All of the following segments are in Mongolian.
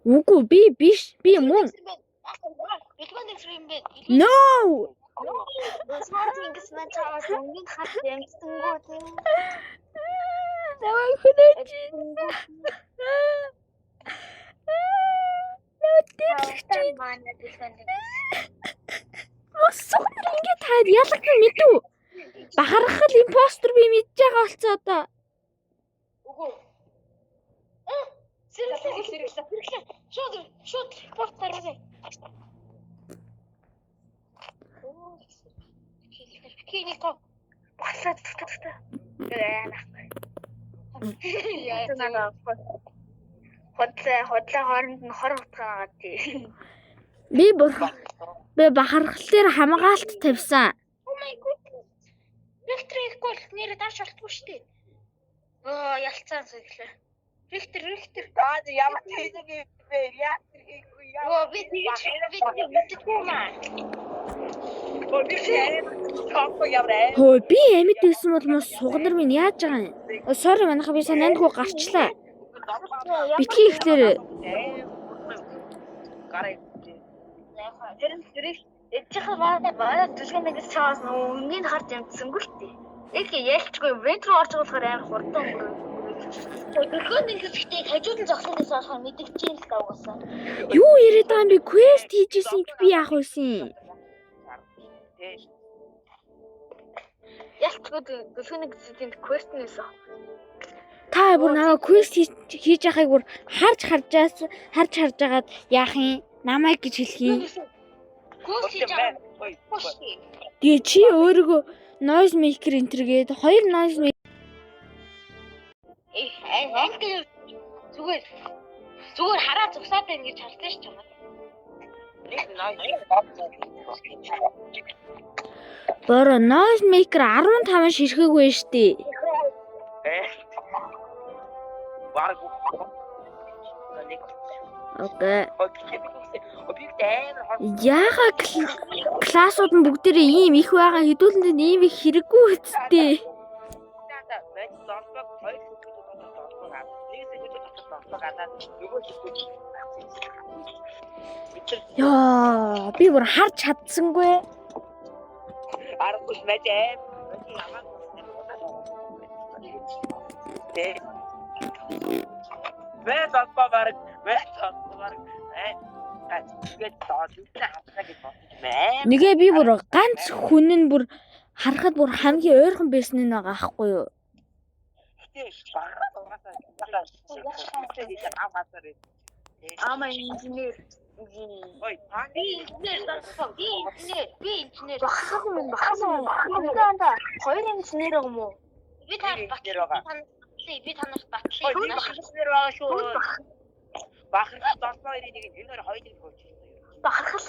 Үгүй би биш. Би мөн. No. Ингээс маань чамаас өнгийн хат ямсангуу тийм. Намайг хүлээж. Тавтан манай дэлгэнд. Мосоо ингээд таад ялгах мэдв. Бахархал импостер би мэдж байгаа болцоо одоо. Үгүй. Сэрэглээ. Шууд репорт тараа. Кинико. Басаад тутагтай. Яа. Хотлоо хооронд нь хор утгаагаад тий. Би бахархал дээр хамгаалт тавьсан. Oh my god. Ректор бол нэрээ давж болтгүй шүү дээ. Ялцсан сэглээ. Ректор. Ямар тийм юм бэ? Яатар хийхгүй яа. Би мэдгүй маа. Хөө би амьд байсан бол мос сугнар минь яаж байгаа юм? Sorry манайха би санаандгүй гарчлаа. Битгий ихлээр. Эцэг манай дүлгэнээс чаас өмнөний харж ямцсангүй л тээ. Яг ялчгүй ретро орж болохоор амар хурдан өнгөрөө. Дүлгэнээс ихтэй хажууд нь зогсохоос болохоор мэдгэж л давгасан. Юу яриад байгаа юм бэ? Quest хийжсэн би яах вэсэн? Ялчгүй дүлгэнээс тийм quest нээсэн. Та бүр намайг quest хийж байгааг бүр харж харжгаад яах юм? Намайг гэж хэлэх юм. Quest хийж байгаа. Тэгээ чи өөрийгөө noise maker энтергээд хоёр noise maker англи зүгээр хараа зогсоод байна гэж харсан ш чамд. Бора noise maker 15 ширхээгүй штэ. Окей. Яага классууд нь бүгдээрээ ийм их байгаа хэдүүлэнд ийм их хэрэггүй үсттэй. Яа, би бүр харж чадсангүй. Аргус мэдэм. Нэгээ би бүр ганц хүн нь бүр харахад бүр хамгийн ойрхон байсан нь байгаа аахгүй юу? Ама инженер. Ой, Би инженер. Багсаа. Хоёр инженер юм уу? Би танаас батлаа. Би танаас батлаа. Инженер байгаа шүү. Бахархал долбоо ирэх нэг энэ хоёрыг хөөж. Бахархал.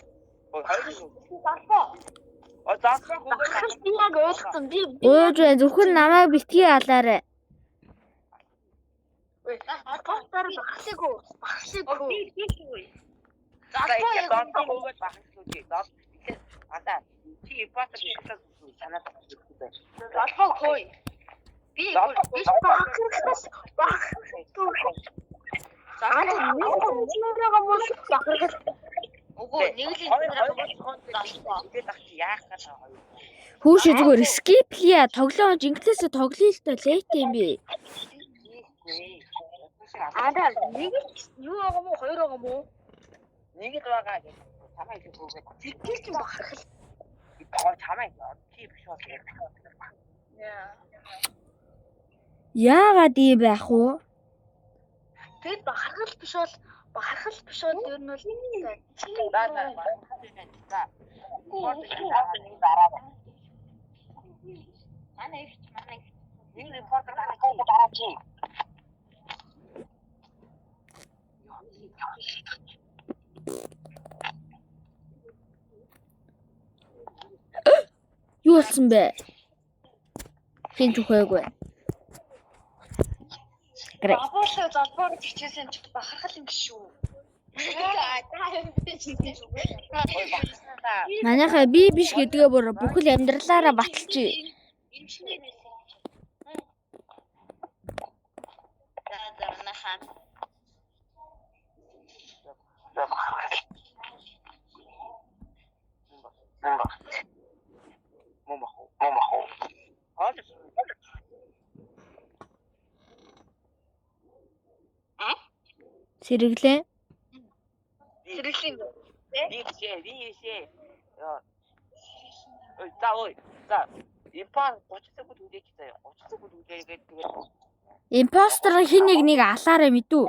Хоёрыг. Долбоо. Долбоо Бахархал би яг ойлгосон. Би Өөж зөвхөн намайг битгий алаарэ. Бахархал багсаагүй. Долбоо яг хөөж бахархал. Ата чи пастор санаад долбоо хөөе. Би бахархал. Үгүй нэг л Хүүшээ зүгээр skip хийя. Тоглоом жинхнээсээ тоглоё л доо лейт юм би. Ада нэг юу байгаа мó хоёр байгаа мó? нэг л байгаа гэж чамаа их хүүгээ. Тэгтээ ч бахархал. Чамаа чи биш бол Яагаад ийм байх вэ? Тэгэд бахархал биш бол ер нь бол нэг репортер дараа чи. Юу болсон бэ? Хин ч үхээгүй. Залбуур хичээсэн ч бахархал юм биш үү? Манайхаа би биш гэдгээ бүр бүхэл амьдралаараа баталчих. Сэргэлээ. Сэргэлийн Вишээ. Ой. За. Импан 30 секунд үлээж заяа. 30 секунд үлээгээд тэгээд Импостер хин нэг алаарэ мэдүү.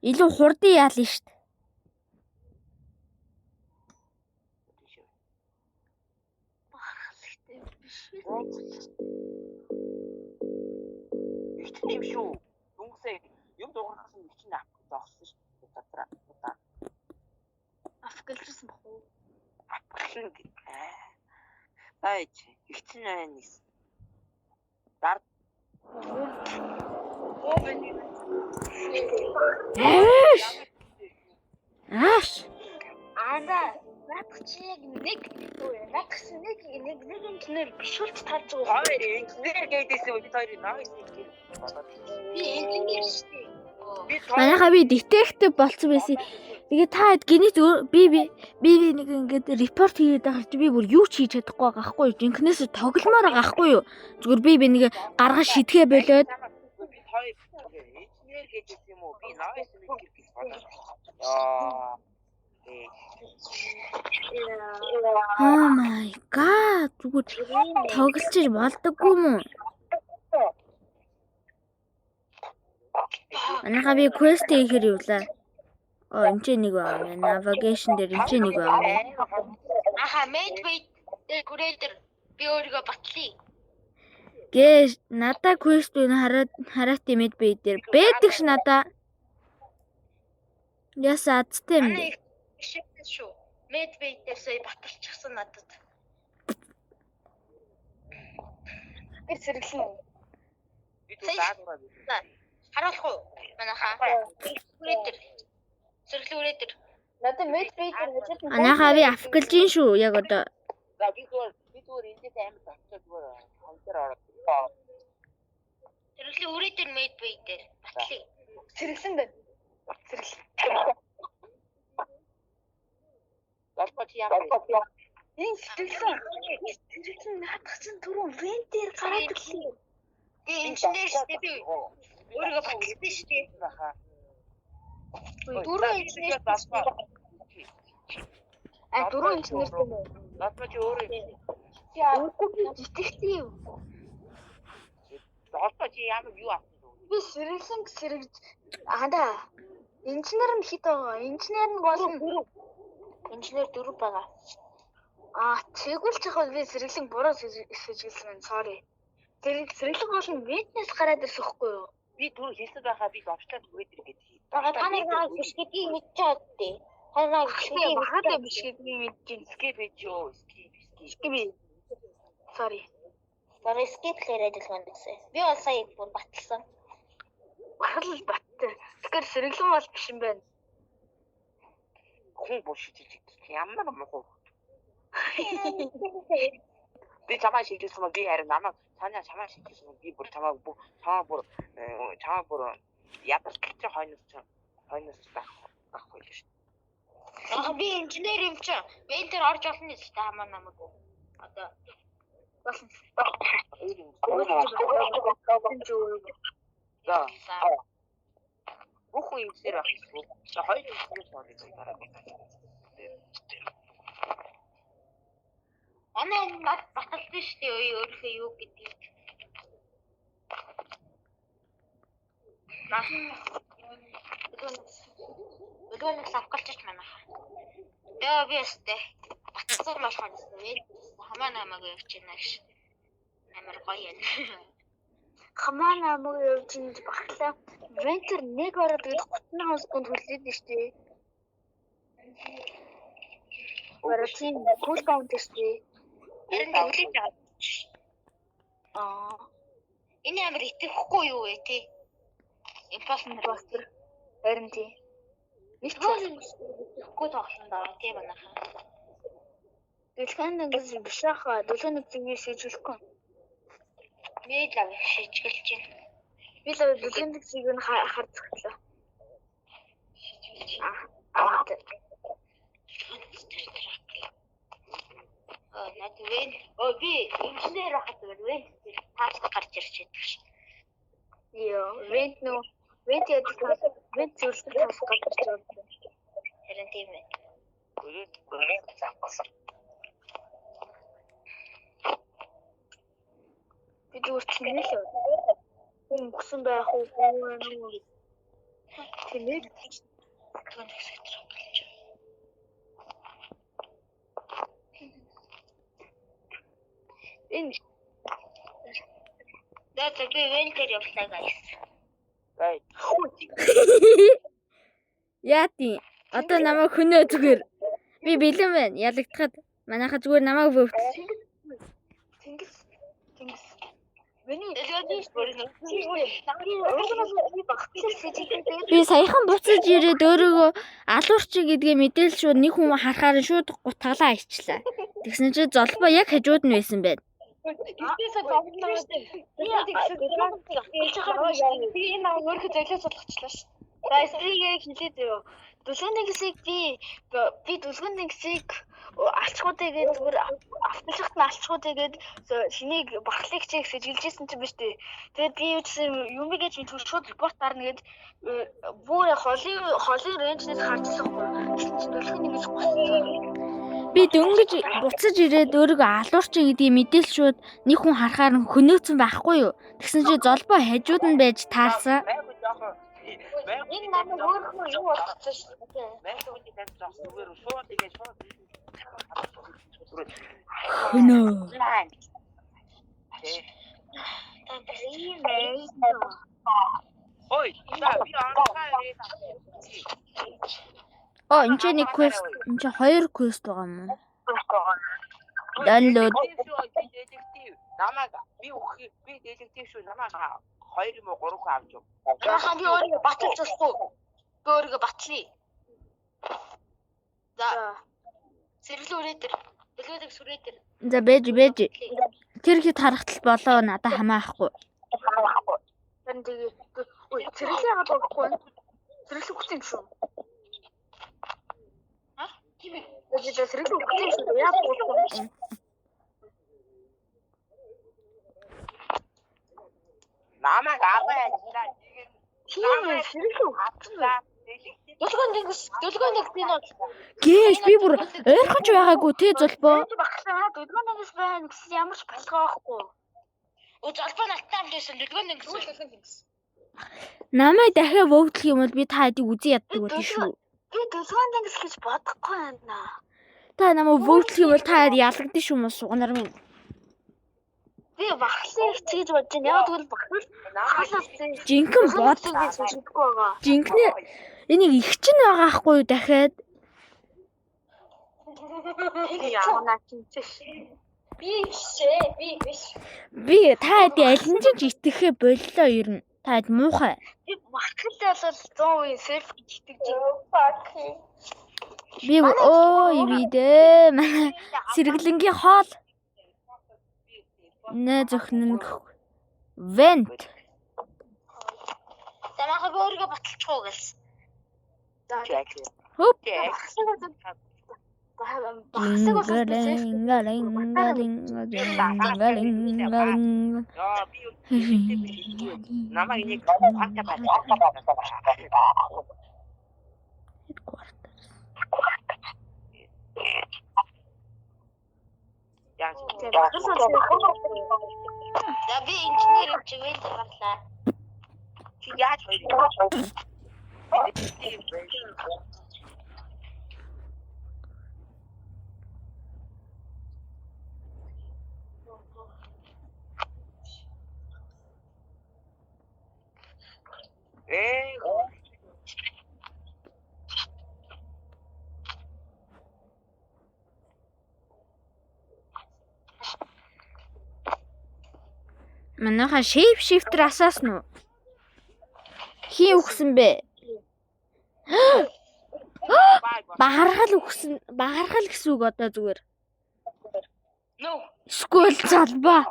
Илүү хурдан яална шүү дээ. Ихтэй шүү. Дүнсээ юм дуурахаас нь чинь зогссон шүү дээ. Задраа. Афгалжсэн бах уу? Афгалын Ай, ихтэй нээс. Дар. Ааш. Анда надах чи яг нэг инженер биш болж тарж байгаа. Хоёр инженер гээдээсээ бид хоёрын навс нэг юм. Би инженер шүү дээ. Манайхаа би детектив болцсон байсан. Тэгээ та гинэт би нэг ингээд репорт хийгээд байгаа чи би бүр юу ч хийж чадахгүй байгаа хгүй юу? Жинхнээс тогломоор байгаа хгүй юу? Зүгээр би нэг гаргаж шидгээ болоод бид хоёр инженер гээдээс юм уу? Би навс нэг юм гэж бодож. Oh my god. Зүгээр тоглож болдоггүй мүү? Манайхаа би квест хийхээр явлаа. Энд ч нэг байна. Navigation дээр энд ч нэг байна. Аха, медбейт куратор би өөрийгөө батлая. Гээ надаа квест үн хараат имэд бий дээр байдаг ш надаа. Яса азтай юм. Шигтэй шүү. Медбейтээр сая баталчихсан надад. Би сэргэлэн. Би даагаа. Харуулах уу? Манайхаа. Сэргэлэн. Надад медбейтээр хажууд нь. Манайхаа би Афгалжин шүү. Яг одоо. За би зүгээр эндээс амар татчих зүгээр хамтар ороод. Сэргэлэн медбейтээр батлая. Сэргэлэн байна. Сэргэлэн. Далбач яа. Энэ сэргэлэн наадах чинь түрүү вентээр гараад ирлээ. Инженер шүү дээ. Өөрийгөө батлсан шүү дээ. Дөрөв инженер басбаа. Дөрөв инженер юм уу? Далбач өөрөө. Өөрөөр детектив. Далбач ямар юу авсан бэ? Би сэргэлж андаа. Инженер нь хэд байгаа? Инженер нь болно. Инженер 4 байгаа. Тэгвэл чахал би сэргэлэн буруу сэжгэлсэн байна. Sorry. Сэргэлэн гол нь витнес гараад ирсэхгүй юу? Би түр хэлсэн байхаа би авчлаад хүрээд иргээд хий. Та нарыг биш гэдгийг мэдчихээд дээ. Та нарыг бахаад биш гэдгийг мэдчихээн. Skip хийж ёо. Skip. Sorry. Sorry skip хийгээд илгэн гэсэн. Би бол сая бүр батлсан. Бахал баттай. Тэгэхээр сэргэлэн бол биш юм байна. Хүн бушиж ямар мохоо. Би чамаа шийдсэн би харин намаа санаа чамаа шийдсэн би бүр чамаа бүр ядаж гэж хойноос байхгүй л шүү. Би инженер юм чи. Вентер орж олно шүү дээ хамаа намайг. Одоо болсон. За. Бүхэн инженер авчихсан. За хоёр инженер байна. Анаа над баталсан шүү дээ өөрийнхөө юу гэдгийг. Өдөрнөс авгалчих манайха. Би өстэй. Батсан болохоор өстэй. Хамаа намайг явж байна гэж. Амар гоё юм. Хамаа намайг явж ингэж багтлаа. Вентер нэг ороод тэгээд 30 секунд хүлээд нь шүү дээ. Варчин кул каунт шүү. Энэ үлээж байгаа. Энэ амар итгэхгүй юу вэ те? Импостер харин тий. Нэг итгэхгүй тоглосон даа тий манайхаа. Дэлхэн нэг биш хаа. Дэлхэн нэг зингээ шийдвэрлэхгүй. Би л шийдвэрлэж байна. Би л дэлхэн нэг зингийг нь харж цагтлаа. Надад би инженер хатдаг вэ? Таач гарч ирж байдаг ш. Йоо, вент яд вент зүйлсээ тас гадарч байгаа. Харин тийм ээ. Гүрээд зампасан. Би зүгээр л хүн өгсөн байх уу уу. Тэмээ. Тэгвэл хэсэгтрэх болж байна. Энэ Дээд би вентер явлаа guys. Гай. Яа тий. Одоо намайг хөнөө зүгээр. Би бэлэн байна. Ялагдахад манайха зүгээр намайг вөвт. Тэнгис. Миний Би саяхан буцаж ирээд өөрийгөө алуурч гэдгээ мэдээлэл шууд нэг хүн харахаар шууд гутгалаа ичлээ. Тэгсэн чинь золбоо яг хажууд нь байсан байна. Гэртээсээ зовлоо штэ. Би энэ өөрхөө золиос болгочлаа ш. Guys, хэлээд юу. Дүлгэн нэгсийг би дүлгэн нэгсийг алчгуудыгээд зүгээр автоматикт нь алчгуудыгээд шинийг бахлыг чиг сэжилжсэн чинь биш үү. Тэгээд би юм гэж шууд репорт гарна гээд бүр холын рейнжнээс харчихсан байхгүй. Дүлгэн нэгс госон. Би дөнгөж буцаж ирээд өөрийгөө алуурч гэдгийг мэдээлэл шууд нэг хүн харахаар хөнөөцөн байхгүй юу. Тэгсэн чинь золбоо хажууд нь байж таарсан. Энэ намайг өөрхөө юу болгоцсон ш. Мэнхүүний тань зогс зүгээр шууд ингэж шууд. Хөнөө. Ой, би анхаа ирээд. Энд чинь нэг квест, энд чинь 2 квест байгаа юм. Download. Намайг би детектив шүү намайг 2 юм уу 3 хүн авч. Яхаа би өөрийгөө баталж болохгүй. Би өөрийгөө батлая. За. Сэргэлэн үрээдэр. Дэлгөөдөг сүрээдэр. За бэж. Тэр хэд харахтал болоо надад хамаахгүй. Тань тэгээ. Ой, сэргэлэн яагаад болохгүй? Сэргэлэн хүч юм шүү. Тийм ээ. Тэгээд сэргэлэн хүч юм шүү. Яагаад болохгүй? Намайг аваад Тийм ээ, сэргэлэн хүч. Дүлгэн нэг би нөө. Гээш би бүр ойрхож байгаагүй те золбоо. Багсаа дүлгэн нэгс байна гэсэн ямар ч балгаа байхгүй. Золбоо наттай амжсэн дүлгэн нэг гэсэн. Намайг дахиад вөвдлөх юм бол би та хэдийг үзэн яддаг үү шүү. Би дүлгэн нэгс гэж бодохгүй байна. Та намайг вөвдлөх юм бол та ялагдсан шүү мөн суганар минь. Би багсаа хийж бодож байна. Яг тэгвэл багсаа хаалаа. Жинхэнэ бод. Жинхэнэ энийг их ч н байгаа хгүй юу дахиад. Яана чинчээ. Би биш. Би та хэдий аль нь ч итгэхэ боллоо ер нь. Та хэд муухай. Би багтгалтай бол 100% селф гэж итгэж байна. Би ой бидээ манай сэргэлэнгийн хоол. Нэ зөвхөн вент. Тамаха би өөрийгөө баталчихгүй гэлс. Хөп. Намайг нэг За би инженер чи вент гарлаа. чи яаж хоёр. Манайха shape shifter асаасан уу? Хий өгсөн бэ? Багаргал гэсэн үг одоо зүгээр. No. Скул залбаа.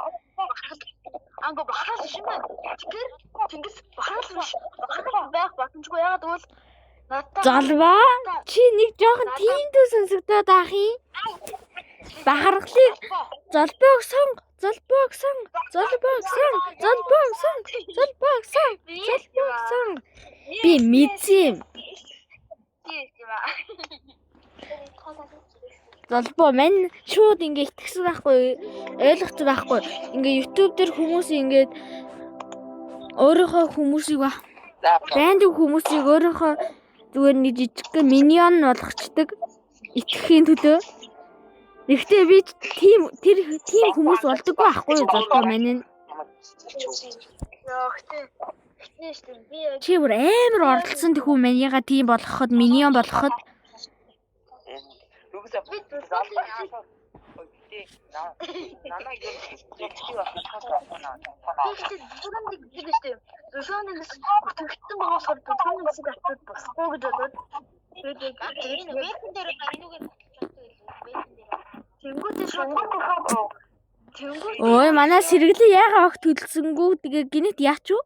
Анго багаас шимэн. Тэгэхээр Тэнгис багаас биш. Багаас байх боломжгүй яагаад гэвэл надад Залбаа. Чи нэг жоохон тиймдүү сонсогдоод ах юм. Багаргалыг залбааг сонг. Би мэдсэн юм. Тийм аа. Золбоо мань шууд ингээ итгэсэн байхгүй ойлгоцсон байхгүй. Ингээ YouTube дээр хүмүүс ингээд өөрийнхөө хүмүүсийг банд хүмүүсийг өөрийнхөө зүгээр нэг жижигхэн миньон болгочдөг итгэхийн төлөө. Гэхдээ би тийм хүмүүс болдоггүй байхгүй золбоо мань. Яа гэтээ шүү би Чи бүр амар оролцсон тэхүү маньяга тийм болгоход миньон болгоход ой манай сэргэлэн яага огт төлсөнгүү тэгээ гинэт яач юу?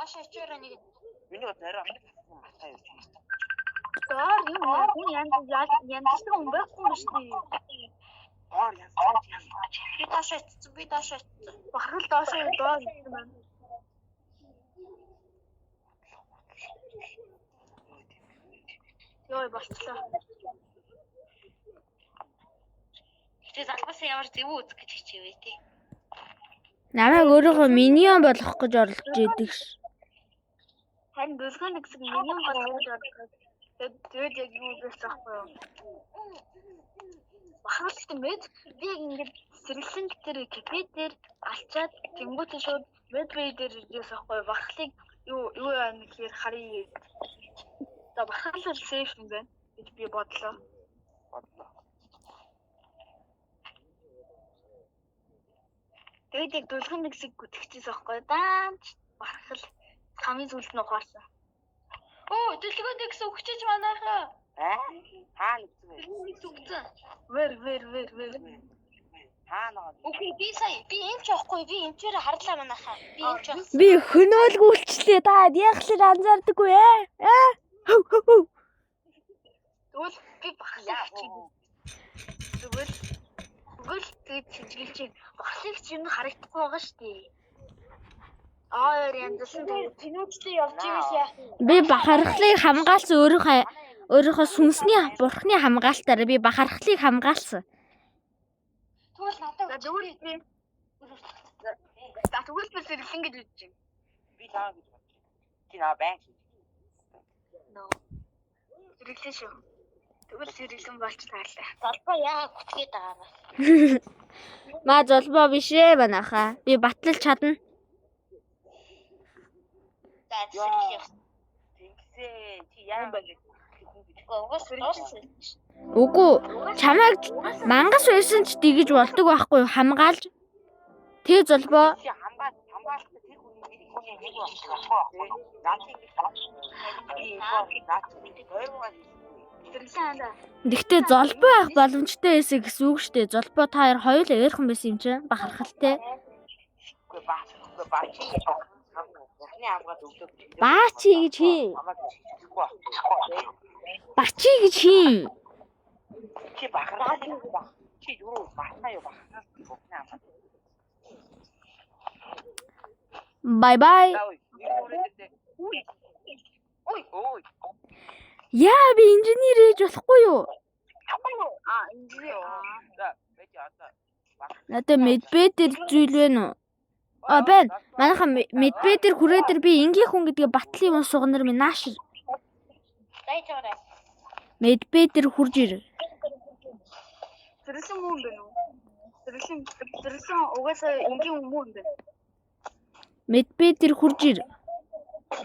Аш ачаараа нэг Миний бод нэрээ матаа юу. Доор юм янз хүн байхгүй шүү дээ. Оор яа. би таашаа Бахархал доошоо доор юм байна. Йой болчихлоо. Гэтэ залбаас ямар зөв үзэх гэж хичээвэ тий. Намайг өөрөөхөө миньон болгох гэж оролдож идэг ш. Харин бэлгэн гэсэн миньон болгож орлоо. Тэгээд яг юу гэж байхгүй юу? Бахархалтай мэд би ингээд сэргэлэн дээр капитер алчаад тэнгуүтэн шууд медвей дээр ирээс байхгүй юу? Бахархлыг юу яа гэхээр харъя. За бахархал сейф юм байна гэж би бодлоо. Тэгээд яг дулхан нэг зэг гүтгэжсэн байхгүй юу? Даанч бахархал хамгийн зүйлд нь ухаарсан. Оо, дэлгөөнд гэсэн өгчөж манайхаа. Хаа нэгсэн. Зүгтэн. Вэр. Хаа нэг. Окей, би эмч явахгүй. Би эмчээр харлаа манайхаа. Би эмч явах. Би хөнөөлгүүлчлээ даад яахлаар анзаардаггүй ээ. Тэгвэл би бахархал тэгвэл тэгээд чиглэж чинь бахархлыг чинь харагдахгүй байгаа шүү дээ. Янзсан тэнүүчтэй явж ийвээс яах вэ? Би бахархлыг хамгаалсан өөрийнхөө сүнсний бурхны хамгаалтаараа би бахархлыг хамгаалсан. Тэгвэл надад тэгвэл би сэргэлэн гэж үзэж байна. Би таа гэж бодчих. Чи наа байна. Сэргэлэн шүү. Тэгвэл сэргэлэн болж таарлаа. Залбаа яагаад гүтгээд байгаа бэ? Маа золбоо биш ээ манайхаа. Би батлаж чадна. За зэрэг Тэгсээ чи яа гэж Үгүй чамайг мангас байсан ч тэгэж болдог байхгүй юу хамгаалж. Тэг золбоо чи хамгаалалтаа тэр хүний нэг Гэхдээ золбоо авах боломжтой байсан гэсэн үг шүү дээ. Золбоо та хоёр хоёулаа eerхан байсан юм чинь бахархалтай. Баачи гэж хий. Бачи гэж хий. Чи бахархал чи юу бахна юу бахна. Bye bye. Ой. Яа би инженер ээж болохгүй юу? Инженер. За, бэж одоо. Надад медбедэр зүйл байна уу? Байна. Манайха медбедэр хүрээдэр би энгийн хүн гэдгээ батлын юм сугнаар минь нааш. Дайчаарай. Медбедэр хурж ир. Сэргэлэн мөн байна уу? Сэргэлэн угаасаа энгийн хүн мөн байна. Медбедэр хурж ир.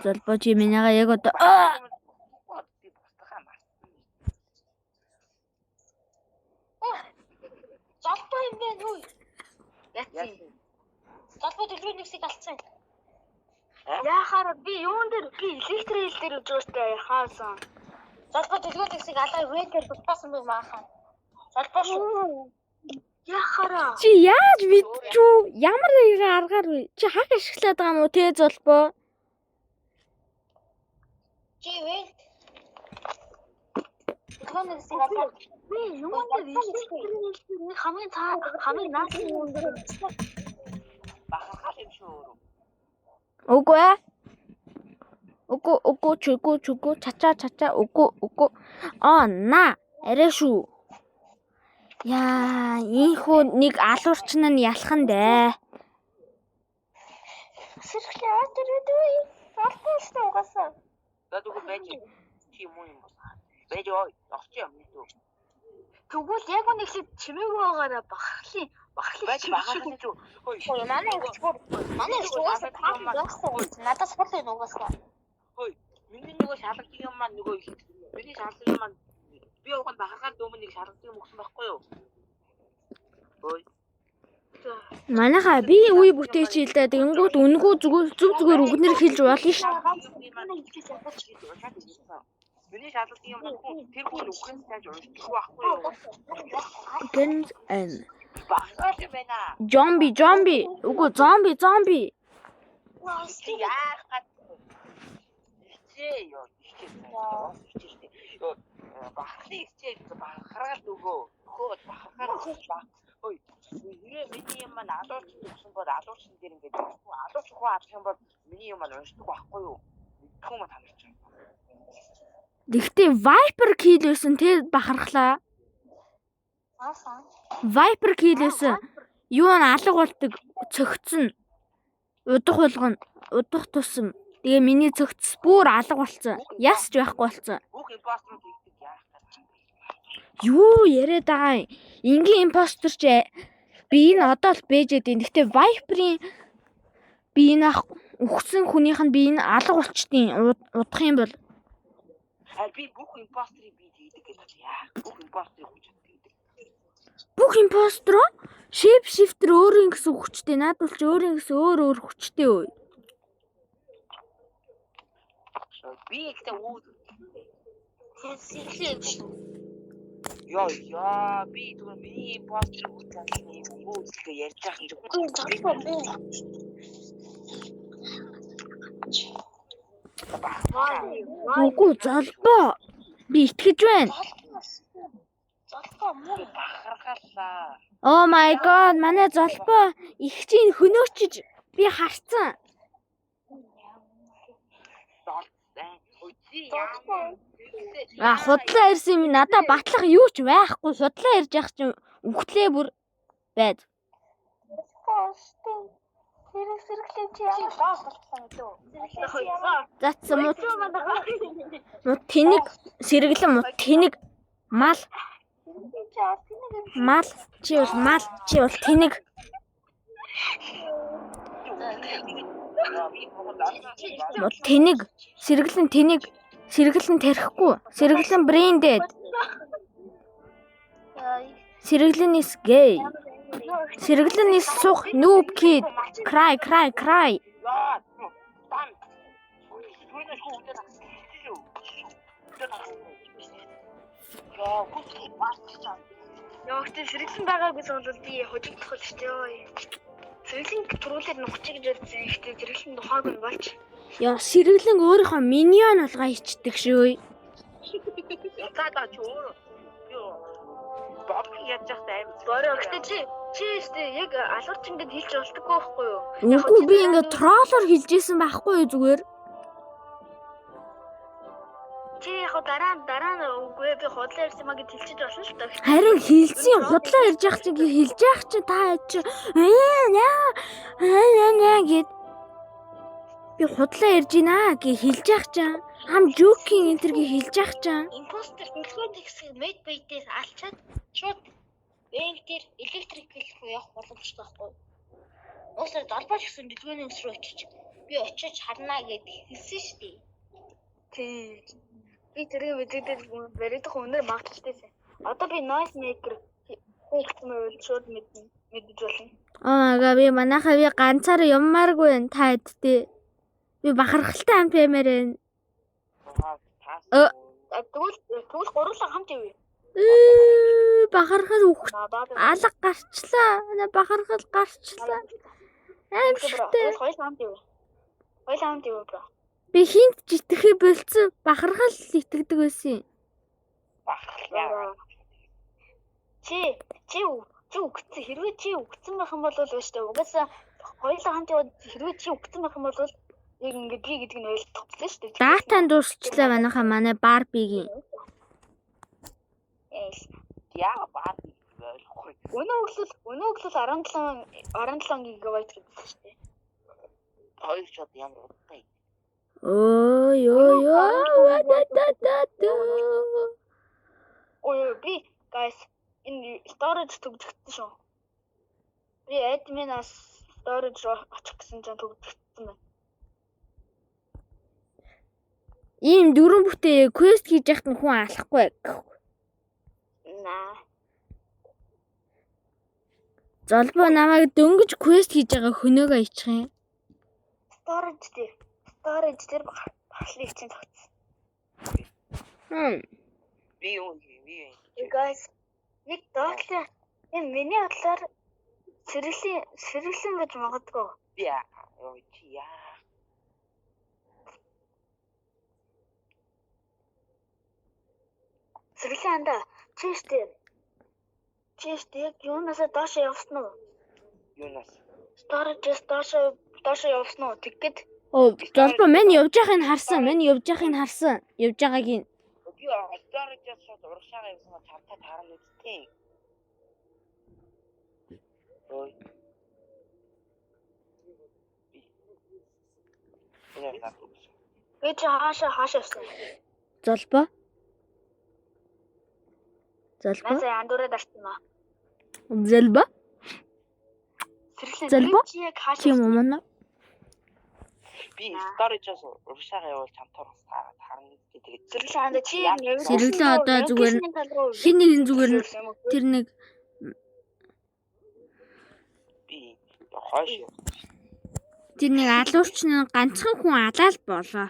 Золбоо чи минийгаа яг одоо Залбаа юм байна уу? Яцсан. Залбаа дэлгүүр нэгсийг алдсан. Яхаар би юун дээр би электрил дээр үж өөртөө яхаасан. Залбаа дэлгүүр нэгсийг алаа вэдээр дутаасан байх маахан. Залбаа шүү. Яхаараа. чи яаж мэдчихв? Ямар аргаар вэ? Чи хаг ашиглаад байгаа юм уу те золбоо? Чи вэд. Дэлгүүр нэгсийг алаа. Би юун дээр электрил хамгийн цаа хамгийн наасан юм дээр Бахархал юм шүү. Үгүй ээ. Үгүй чүгүү чача үгүй. На арай шүү. Яа, ийхүү нэг алуурчин нь ялхан дээ. Сэрхлээ атэр үгүй. Албаастай угаасаа. Дадгүй байж тийм юм байна. Байж ой, авч юм дүү. Тэгвэл яг нэг л чимээгүй байгаараа бахархлын Байж багаас нь зү. Ой, Манай угаасаа таа байхгүй. Надаас хурдан угаасаа. ой. Миний нөгөө шалгалтын юм маань нөгөө миний шалгалтын юм маань би угаан бахархаад дөөмөн нэг шалгалтын юм өгсөн байхгүй юу? Ой. Манайхаа би үе бүтээч хэл дээ. Тэгэнгүүт үнгүү зүгээр үгнэр хэлж болно ш. Миний шалгалтын юм тэр хүн үхэн тааж уншдаг байхгүй юу? Гэн Багаас юм байна. зомби. Үгүй зомби. Яах гад. Ичээ ёо. Бахны ичээ бахараад өгөө. Хөөд бахараад. Ой. Миний юм маань алуурч гэсэн бол алуурчин дээр ингээд алуурч хуу авах юм бол миний юм маань уншдаг байхгүй юу? Мэдхгүй маа танарч байна. Гэхдээ Viper kill-сэн тэр бахархлаа. Аасан. Viper kill-сэн юу н алга болдог цогцсон. Удах тусам. Тэгээ миний цогц бүр алга болцсон. Ясч байхгүй болцсон. Бүх импостерууд хийдэг яах гэдэг. Юу яриад байгаа юм? Ингийн импостер ч би энэ одоо л бэжэд юм. Гэхдээ Viper-ийн би энэ өгсөн хүнийх нь би энэ алга болчтیں۔ Удах юм бол Би бүх импостерыг би хийдэг гэж яах. Бүх импостерыг хийж хийдэг. бүх импостер shifter өөрийн гэсэн хүчтэй. Наад бол ч өөрийн гэсэн өөр хүчтэй өө. Би ихтэй үү. Сэрхлээ шүү. Яа, би зүгээр миний импостер үүсгэх юм үзлээ ярьж байгаа юм. Үгүй золбоо. Би итгэж байна. Золбоо муу. Бахархалаа. Oh my god, манай золбоо их чинь хөнөөчж би харцсан. Худлаа ирсэн юм надаа батлах юу ч байхгүй. Худлаа ирж явах чинь үхтлээ бүр байд. Тэр сэрхлээ чи яа болсон гэдэг. Затсан мут тэнэг сэргэлэн мут тэнэг мал чи бол тэнэг мут тэнэг сэргэлэн тарихгүй сэргэлэн брендed сэргэлэн is gay сэргэлэн is сух noob kid cry Яа, гэхдээ сэргэлэн байгаагүй бол би хожигдох л шүү дээ. Сэргэлэн түрүүлээд нухчих гэж ярьсан. Гэхдээ сэргэлэн тухайг нь болж. яа сэргэлэн өөрийнхөө миньон болгоо ичдэг шүү. Таа ч өөр. Боб яаж яахтай аим. Гэхдээ чи өстэй яг алуурч ингэж хэлж болтгоо байхгүй юу? Үгүй би ингээд троллоор хэлжсэн байхгүй юу зүгээр. Чи яг дараа нь үгүй би худлаа ирсэн маа гэж хэлчихэж болно шүү дээ. Харин хэлсэн худлаа ирж явах чинь хэлж явах чинь та чи гэд би худлаа ирж гинэ гэж хэлж явах чинь хам joking энтер гэж хэлж явах чинь Импостер төлгөөд ихсэг мэд бийдээс алчаад шууд энтер электрикл руу явах боломжтой байхгүй. Уусаа долбооч гэсэн дэлгөөний өс рүү очиж би очиж харнаа гэд хэлсэн шүү дээ. Тий. Би тэрийг мэдээд баригдах өнөр магтчихсан. Одоо би noise maker хийх юм шууд мэдэж болно. Ага би манайхаа би ганцаараа юммааргүй байна та хэдтэй. Би бахархалтай хамт ямаар байна. Тэгвэл гурлаа хамт явъя. Бахархал үх алга гарчлаа. Бахархал гарчлаа. Аимшигтэй. Хоёул хамт явъя. Би хинт житгэхэ болцсон бахархал итгэдэг байсан. Бахархлаа. Чи үгцэн хэрвээ чи үгцэн байх юм бол өштэй угаасаа хоёулаа хамт яваад хэрвээ чи үгцэн байх юм бол Яг ингээд би гэдэг нь ойлгохгүй шүү дээ. Датан дуусчлаа манайхаа манай Барбигийн. Яа баа ойлгохгүй. Өнөө өглөө 17 гигабайт гэсэн шүү дээ. Хоёр шот ямар удаа. Ой. Ой би guys энэ storage төгсгдсөн шүү. Би admin-аас storage руу очих гэсэн чинь төгсгдсөн байна. Ийм дөрөв бүтээ квест хийж яхад нь хүн алахгүй. Наа. Золбоо намайг дөнгөж квест хийж байгаа хөнөөгөө ичих юм. Storage дээр багшлыг чинь тогтсон. Би юу. Guys нэг доотлоо энэ миний бодлоор сэргэлэн гэж магадгүй. Яа. Ой чи яа. Сэргэлэн анда чиштэй яг юунаас доош явсан уу? Юунаас? Storage доош явсан уу? Тэгэхэд Золбоо минь явж байгааг нь харсан. Явж байгааг нь. Би storage-аас шууд урагшаага явсан цавтаа таарна үстэй. Ой. би чи хаашаа явсан. Золбоо. Насаа андуураад арсан аа. Золбоо. Сэргэлэн чи яг хаашаа Тийм юм аа. Би storage-аас урагшаага явуул чамтар таарна үстэй. Тэгээд сэргэлэн анда чи яг Сэргэлэн одоо зүгээр хин нэгэн зүгээр тэр нэг би хойш тэр нэг алуурч нь ганцхан хүн алаал болоо.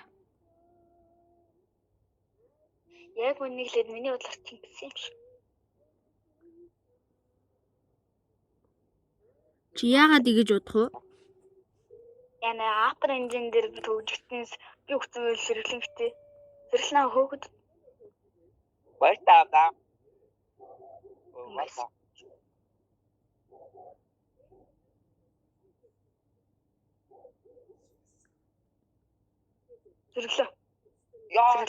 яг үнэглээд миний бодлоор тэгсэн юм шиг. Чи яагаад ингэж удах вэ? Яна автор энжин дээр би төгжигтэнс би өгсөн үйл сэргэлэн битээ. Сэргэлэн хөөгд баяртаа. сэргэлэн. Яа.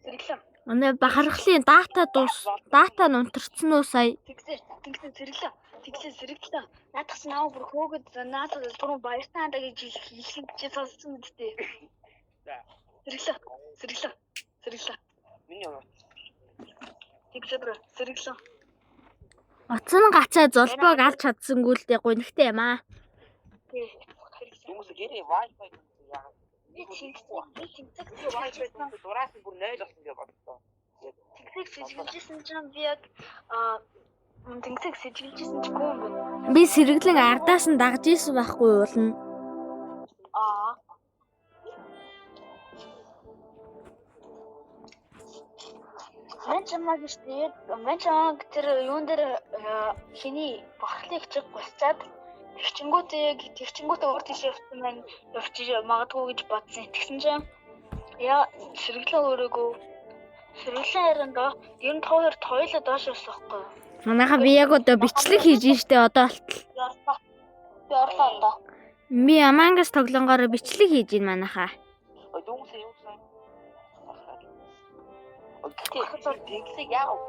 Сэргэлэн. Манай бахархлын дата нь унтарсан уу сая? Тэгсэн сэргэлэн. Наадах наа бүр хөөгд наадах түрүүн баяртаа анда гэж хэлсэн чи сонссон үстэй. Сэргэлэн. Миний юу? Сэргэлэн. Оцсон гацаа золбоог алж чадсангүй л дээ гонхтой юм аа. Хүмүүс гэрээ wifi яа. Би тэнцэг дураас бүр 0 болсон гэж бодлоо. сэжиглэжсэн чинь би яг тэнцэг сэжиглэжсэн ч гоо юм байна. Би сэргэлэн ардаас нь дагж ийсэн байхгүй уулна. Манчамаг тэр юун дээр хиний бахлыг чиг гусцаад тэгчингүүтээ өөр тийш явсан маань явчих магадгүй гэж бодсон. Тэгсэн чинь яа сэргэлэн өөрөөгөө сэргэлэн яриандаа 92 тойлоо доош явсаахгүй. Манайха би яг одоо бичлэг хийж штэ одоо болтол. Би орлоо одоо. Би Among Us тоглонгоор бичлэг хийж ийн манайха. Ой дүүсээ юу гэсэн. Тэгсээ яа уу.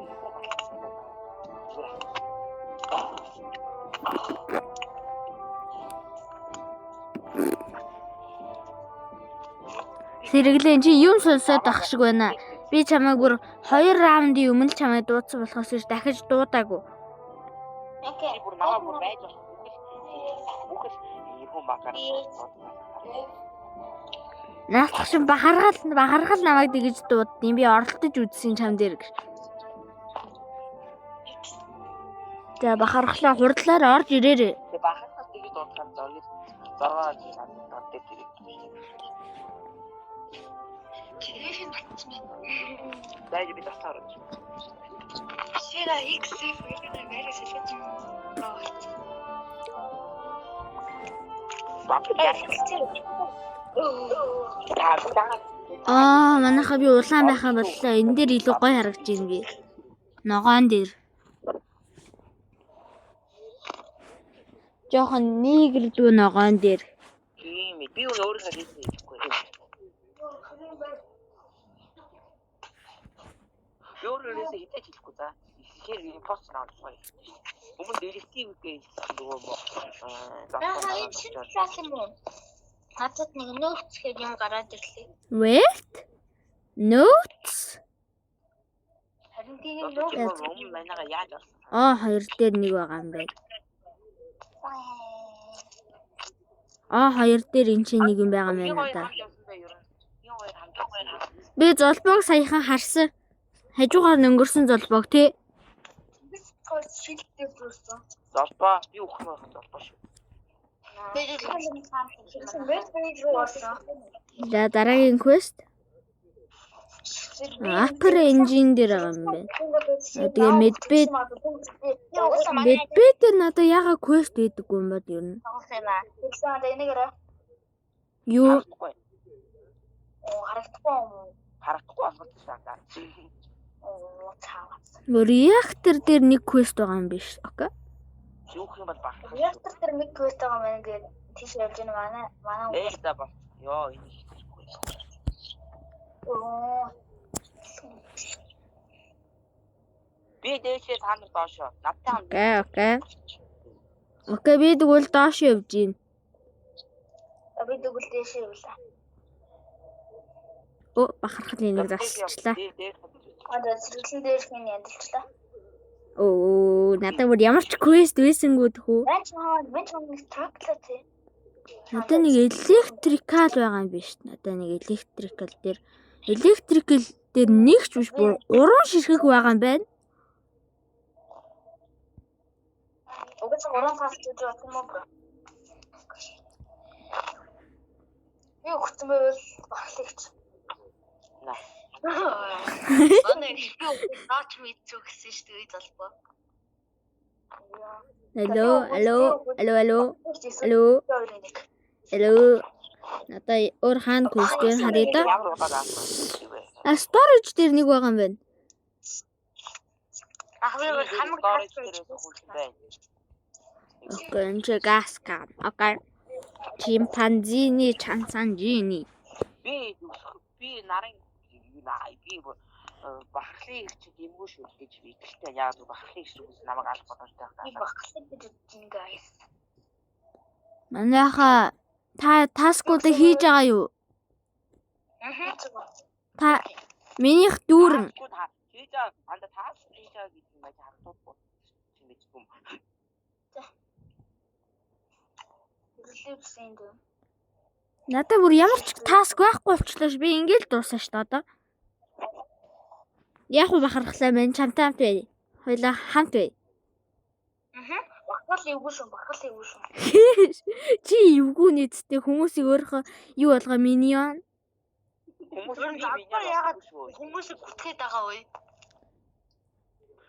Сэргэлэн чи юм сонсоод ах шиг байна. Би чамайг бүр 2 раундын өмнө чамайг дуудсан болохоос биш дахиж дуудаагүй. Окей. Бүр наваа бүр байж байна. Бүхэл юм багаар. Наалах шин бахаргал намайг тэгж дуудсан. Би оролдож үзсэн чам дээр гэж. За бахархлаа хурдлаар орж ирээрээ. Тэг бахархал тэгээд дуудсан зориг 6 дээд тэрэг. Телефон батсан. Дайж би тасаар. Сера XF гэдэг нэрээс хэлж байна. Манайха би улаан байхаа боллоо. Энэ дээр илүү гоё харагдаж байна би. Ногоон дээр. Жохон нийгэр дүү ногоон дээр. юм. Би өөрийнхөө хийсэн хийхгүй. Өөрөөсөө хитэж хэлэхгүй за. Тэгэхээр импост наадгүй. Өмнө директив үгүй нөгөө мо. Аа чинь класс юм уу? Надад нэг нөөц гэх юм гараад ирлээ. Wait. Notes. Харин тийм нөөц өмнө манайгаа яаж орсон? Аа хоёр дээр нэг байгаа юм байна. Аа хоёр дээр энэ чинь нэг юм байгаа юм байна да. Би золбоог саяхан харсан. Хажуугаар өнгөрсөн золбоог тий. шилдэгтэй бүрсэн. Золбоо би өгөх байх золбоо шүү. Бэд руу орсон. За дараагийн quest. Upper engine дээр байгаа юм байна. Тэгээ medbed дээр надад яга quest хийдэггүй юм бод ер нь. Тэгсэн энийгээрээ Юу? харагдахгүй юм. Харахгүй асуултаа даа. Цаа. Reactor дээр нэг quest байгаа юм биш. Окей. Юу юм бол баг. Реактор дээр нэг квест байгаа мэн гээд тийш явж байгаа манай Ээлда ба. Йоо энэ хийхгүй. оо Би дээшээ та нар доошоо. Надтай хамт. Окей. Окей би тэгвэл доош явж гин. би дэгэл дэшээ явлаа. Оо бахархал энийг засчлаа. Одоо зэрэглэн дээрх нь ядалчлаа. Оо надад бүр ямар ч quest байсангүй тхүү. Мен ч нэг траклаа тий. Надад нэг electrical байгаа юм биш. Надад нэг electrical дээр нэг ч биш бүр 3 ширхэг байгаа юм байна. Угаас 3 цаас гэж бодсон юм уу? Би өгсөн байвал баглагч. На. Оног би наач мэдсэн гэсэн шүү дээ залбаа. Hello. Надаа өөр хаана quest вэ харъя да. Storage дээр нэг байгаа юм байна. Ах би хамаг таарч байна. Окей, энэ чи gas can. Окей. Чимпанзини чансанжини. Би нарын би бахлын их чиг юмгүй шүү гэж би ихтэй яг бахлын их хүмүүс намайг алах боломжтой Би байна. баглагч гэж бодсон guys. Манайха та таскуудыг хийж байгаа юу? Та минийх дүүрэн. Хийж анда таас хийж гэж юм байж хардууд юм гэж юм. Релевсэн дээ. Надад бүр ямар ч таск байхгүй болчихлоо ш. Би ингээл дуусаа ш одоо. Яг уу бахархлаа мэн чамтай хамт бай. Хоёлаа хамт бай. Багтал эвгүй шүү. Чи эвгүй нийцтэй хүмүүсийг өөрийнхөө юу болгоо миньон. хүмүүсийг гүтгэхэд байгаа үе.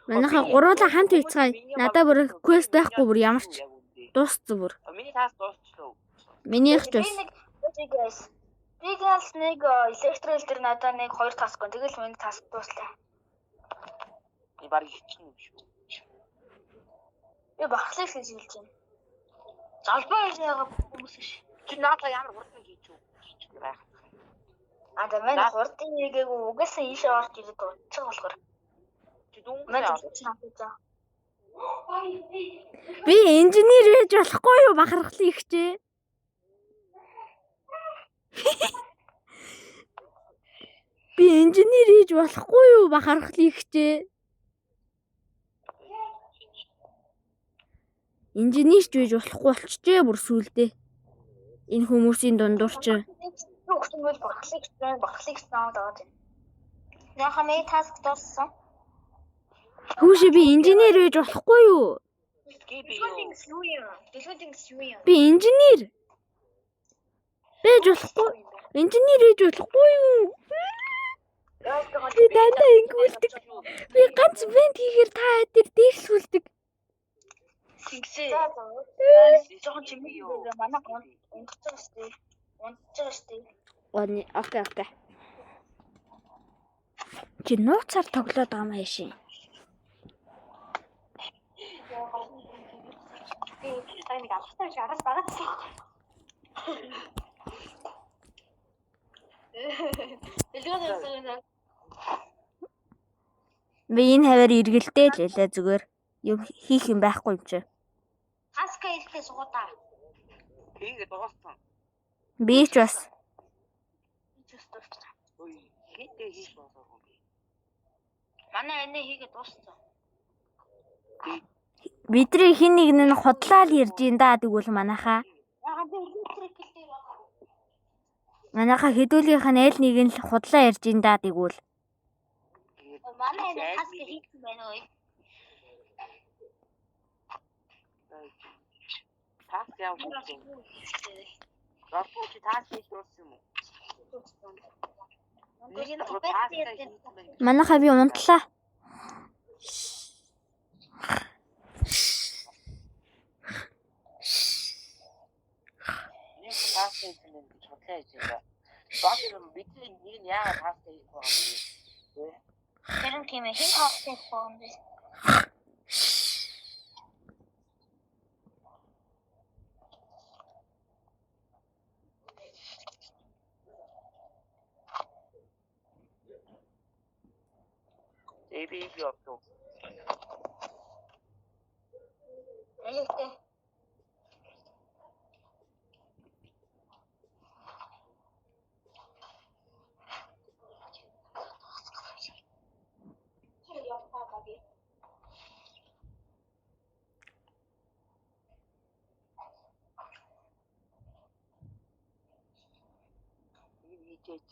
Манайха гуруула хамт бийцгаая. Надад бүр quest байхгүй бүр ямар ч дууссан бүр. Миний таас дуусчлаа. Минийх ч бас. Би газ нэг электрол дээр надад нэг 2 таск гон. Тэгэл миний таск дуслаа. Би баг хичин юм шүү. Би баглагч гэж хэлж байна. Залбаа яагаад хүмүүс ш. Чи наадаа ямар хурдан хийж үү? Байх. Ада мен хурдан хийгээгүй угаасаа ийшээ орж ирээд дуусчих болохоор. Чи дүнгээ Мен авах. ч надад. Би инженер байж болохгүй юу бахархлын ихчээ. Би инженер хийж болохгүй юу бахархлын ихчээ. Инженерч байж болохгүй болчихжээ бүр сүулдэ. Энэ хүмүүсийн дундуур чи. Өгсөн бол баглагч наад аваад байна. Яхаа мэй таск дууссан. Хүүшээ би инженер байж болохгүй юу? Би инженер байж болохгүй. Инженер хийж болохгүй юу? Би дандаа ингэвэлдэг. Би ганц вент хийхээр та тэр дээр сүлдэг. Тэгсээ. Жохон чимээ юу? Манай унтчих штэ. Окей. Чи нууцаар тоглоод байгаа юм яашин. Би тань алхтаа шарас багт. Дэлгэрэнээс Би энэ хавар эргэлдээ л лээ зүгээр. Юм хийх юм байхгүй юм чи. хаска хэлтэй суудаа. Тэгээд дууссан. Би ч бас Ой, хитээ хийх болоогүй би. Манай энэ хийгээд дууссан. бидний хин нэг нь худлаа л ярьж ин да тэгвэл манайхаа. Яагаад би электрик хэлтэй байна? Манайхаа хэдүүлгийнх нь аль нэг нь л худлаа ярьж ин да тэгвэл. Манай энэ хаска хийсэн байна уу? Таас яав гэсэн. Рапорт таас хийж дууссан юм уу? Нэг нь таас хийсэн байна. Манайхаа би унтлаа. Нэг таас хийсэн юм гэж бодлоо гэж байна. Баасан бидний нэг нь яагаад таас хийх вэ? Тэр нь тийм ээ хин хаска хийх юм бэ? Эби явуу. Электрик.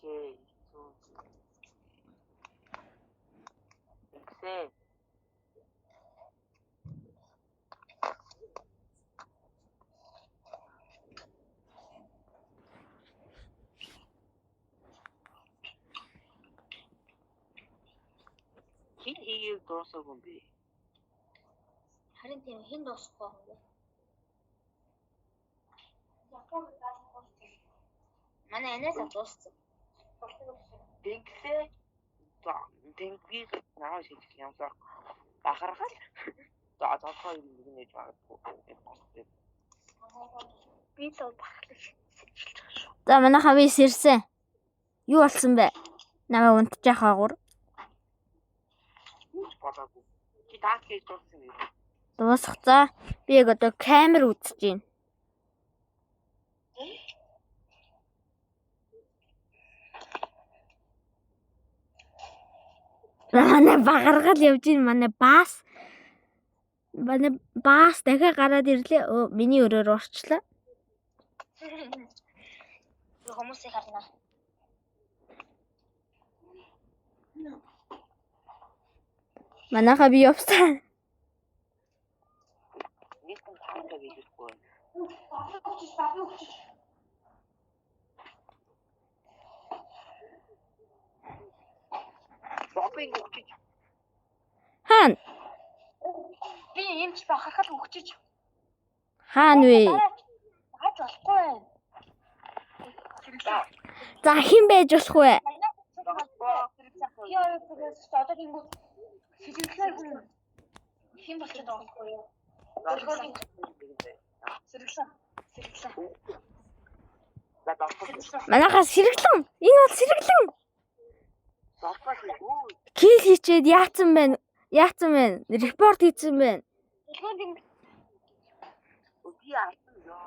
Чээ. Эксэ. Хин хийх дуусаагүй юм би. Харин тийм хин дуусахгүй юм бэ? Манай энэс дууссан. Тэгсээ тэнгис наваа шиг юмсаа бахархал. За тодорхой юм нэг магадгүй. Би л бахархаж сэлж байгаа шүү. За манайхаа би сэрсэн. Юу болсон бэ? Намайг унтчих хаагур. Болоогүй. Чи таас хийж дууссан юм. Дуусах за. Би яг одоо камер үзэж байна. Манай багаргал явж ийн манай баас дахиад гараад ирлээ. Миний өрөөр орчлаа. Хүмүүсийг харна. Манайхаа би явсан. Нэг хүн таалаа хийхгүй. Шопинг өгч. Хаана? Би энэ ч бахархал өгчөж. Хаана вэ? Хаач болохгүй байна. За хэн байж болох вэ? Яа, одоо ингэ сэлгэлээ хин болчиход байгаа байхгүй юу? Сэргэлэн. Манайхаа сэргэлэн. Энэ бол сэргэлэн. Кил хийчээд яатсан байна? Репорт хийсэн байна. Үгүй яасан ёо.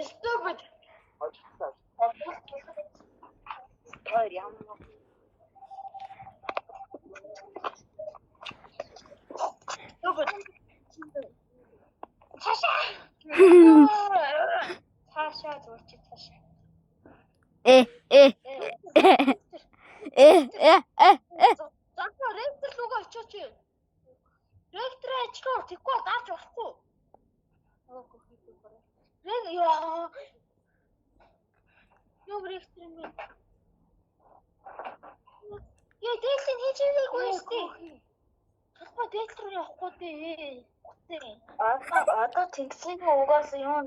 Stupid. Ой, яам. Цаашаа зурчих цаашаа. Заахгүй ректор руугаа очооч. Ректор ачлаа тэггүй дааж болохгүй. Яа. Юу ректор юм бэ? Яа дэйлэн хийж байгаагүй шүү дээ. Хатма дэйлтэр явахгүй дээ. Одоо тэнгисийн угаас юм.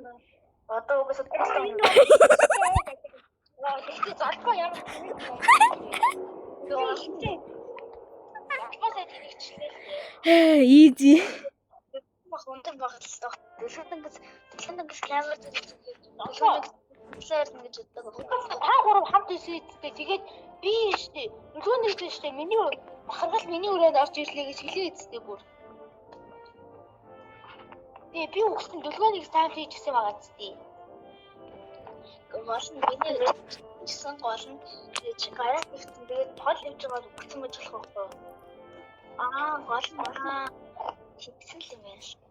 Одоо угаас туссан юм. Яа тэгтээ залбаа ямар юм. Залбаа сайн тэгчлээ. Easy. өндөр багталтай. Дэлгэнэнгээс камер дэлгэнэнгээс гэж боддог. Та гурав хамт исэн эцтэй. Тэгээд би штэ. Дэлгүүнээс штэ миний бахаргал миний өрөөнд орж ирлээ гэж хэлээ эцтэй бүр. Тэгээ би өгсөн дэлгүүнээс тайм хийчихсэн байгаа эцтэй. Гол нь миний жисэн гол нь чи гараа хийсэн. Тэгээд тол хийж байгаа өгсөн байж болох байхгүй. Гол нь хийсэн л юм байна.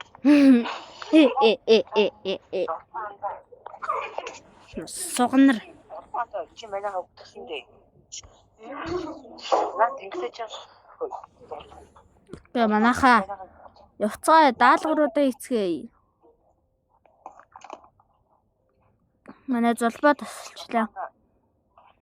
Сугнар. Одоо чи манайхаа өгсөн дээ. Наа тэнгисэж чам. Гэ манайхаа явцгаа даалгавруудаа эцгээе. Манай золбоо тасалчлаа.